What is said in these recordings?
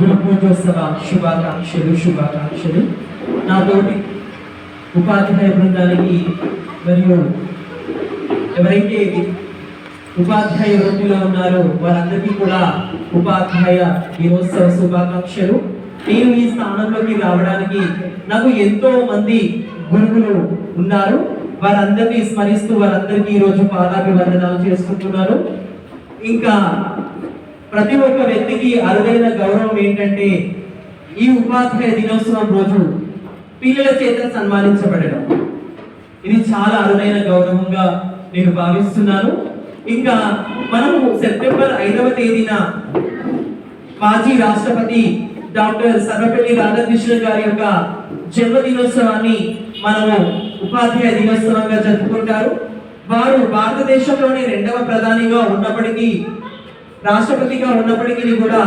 గురు పూజోత్సవ శుభాకాంక్షలు. నాతోటి ఉపాధ్యాయ బృందానికి మరియు ఎవరైతే ఉపాధ్యాయ వృత్తిలో ఉన్నారో వారందరికీ కూడా ఉపాధ్యాయ దినోత్సవ శుభాకాంక్షలు. నేను ఈ స్థానంలోకి రావడానికి నాకు ఎంతో మంది గురువులు ఉన్నారు. వారందరినీ స్మరిస్తూ వారందరికీ ఈరోజు పాదాభివందనాలు చేసుకుంటున్నారు. ఇంకా ప్రతి ఒక్క వ్యక్తికి అరుదైన గౌరవం ఏంటంటే ఈ ఉపాధ్యాయ దినోత్సవం రోజు పిల్లల చేత సన్మానించబడడం. ఇది చాలా అరుదైన గౌరవంగా నేను భావిస్తున్నాను. ఇంకా మనము సెప్టెంబర్ 5వ తేదీన మాజీ రాష్ట్రపతి డాక్టర్ సర్వపల్లి రాధాకృష్ణన్ గారి యొక్క జన్మదినోత్సవాన్ని మనము ఉపాధ్యాయ దినోత్సవంగా జరుపుకుంటారు. వారు భారతదేశంలోనే 2వ ప్రధానిగా ఉన్నప్పటికీ, రాష్ట్రపతిగా ఉన్నప్పటికీ కూడా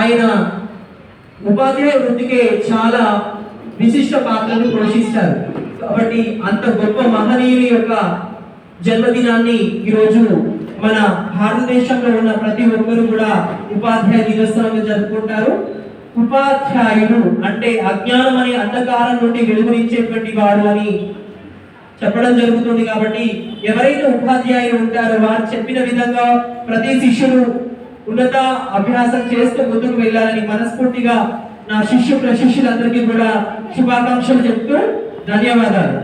ఆయన ఉపాధ్యాయ వృత్తికే చాలా విశిష్ట పాత్రను పోషిస్తారు. కాబట్టి అంత గొప్ప మహనీయుని యొక్క జన్మదినాన్ని ఈరోజు మన భారతదేశంలో ఉన్న ప్రతి ఒక్కరు కూడా ఉపాధ్యాయ దినోత్సవంగా జరుపుకుంటారు. ఉపాధ్యాయుడు అంటే అజ్ఞానం అనే అంధకారం నుండి వెలుగునిచ్చేటువంటి వాడు అని చెప్పడం జరుగుతుంది. కాబట్టి ఎవరైతే ఉపాధ్యాయులు ఉంటారో వారు చెప్పిన విధంగా ప్రతి శిష్యుడు ఉన్నత అభ్యాసం చేస్తూ ముందుకు వెళ్ళాలని మనస్ఫూర్తిగా నా శిష్యులందరికీ కూడా శుభాకాంక్షలు చెప్తూ ధన్యవాదాలు.